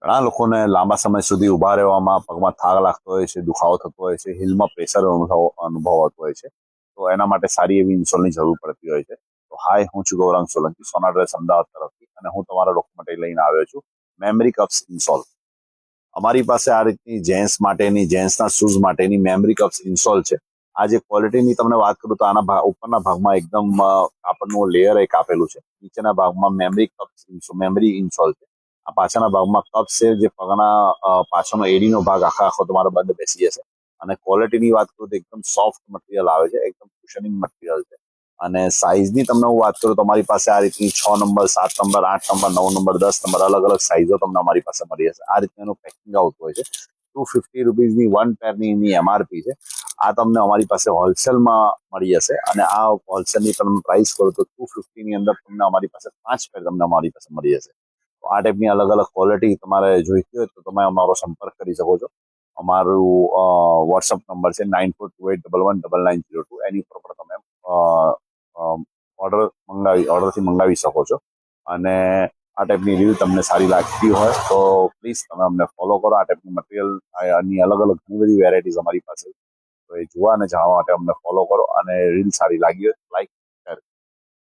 ઘણા લોકોને લાંબા સમય સુધી ઊભા રહેવામાં પગમાં થાક લાગતો હોય છે, દુખાવો થતો હોય છે, હિલમાં પ્રેશર અનુભવાતો હોય છે. તો એના માટે સારી એવી ઇન્સોલની જરૂર પડતી હોય છે. તો હાય, હું છું ગૌરાંગ સોલંકી, સોના ડ્રેસ અમદાવાદ તરફથી, અને હું તમારા લોકો માટે લઈને આવ્યો છું મેમરી કપ્સ ઇન્સોલ. અમારી પાસે આ રીતની જેન્ટ્સના શૂઝ માટેની મેમરી કપ્સ ઇન્સોલ છે. આ જે ક્વોલિટીની તમને વાત કરું તો આના ઉપરના ભાગમાં એકદમ કાપડનું લેયર એક આપેલું છે. નીચેના ભાગમાં મેમરી ઇન્સોલ છે. આ પાછળના ભાગમાં કપ્સ છે, જે પગના પાછળનો એડીનો ભાગ આખો તમારો બંધ બેસી જશે. અને ક્વોલિટીની વાત કરું તો એકદમ સોફ્ટ મટીરિયલ આવે છે, એકદમ કુશનિંગ મટીરિયલ છે. અને સાઇઝની તમને હું વાત કરું તો અમારી પાસે આ રીતની 6 number, 7 number, 8 number, 9 number, 10 number અલગ અલગ સાઇઝો તમને અમારી પાસે મળી જશે. આ રીતનું એનું પેકિંગ આવતું હોય છે. ₹250 વન પેરની એની MRP છે. આ તમને અમારી પાસે હોલસેલમાં મળી જશે, અને આ હોલસેલની તમે પ્રાઇસ કરો તો 250 ની અંદર તમને અમારી પાસે 5 પેર તમને અમારી પાસે મળી જશે. તો આ ટાઈપની અલગ અલગ ક્વોલિટી તમારે જોઈતી હોય તો તમે અમારો સંપર્ક કરી શકો છો. અમારું વોટ્સઅપ નંબર છે 9428119902. એની ઉપર પણ તમે ઓર્ડરથી મંગાવી શકો છો. અને આ ટાઈપની રીલ તમને સારી લાગતી હોય તો પ્લીઝ તમે અમને ફોલો કરો. આ ટાઈપની મટીરિયલ ની અલગ અલગ ઘણી બધી વેરાયટીઝ અમારી પાસે, તો એ જોવા અને જાણવા માટે અમને ફોલો કરો. અને રીલ સારી લાગી હોય લાઈક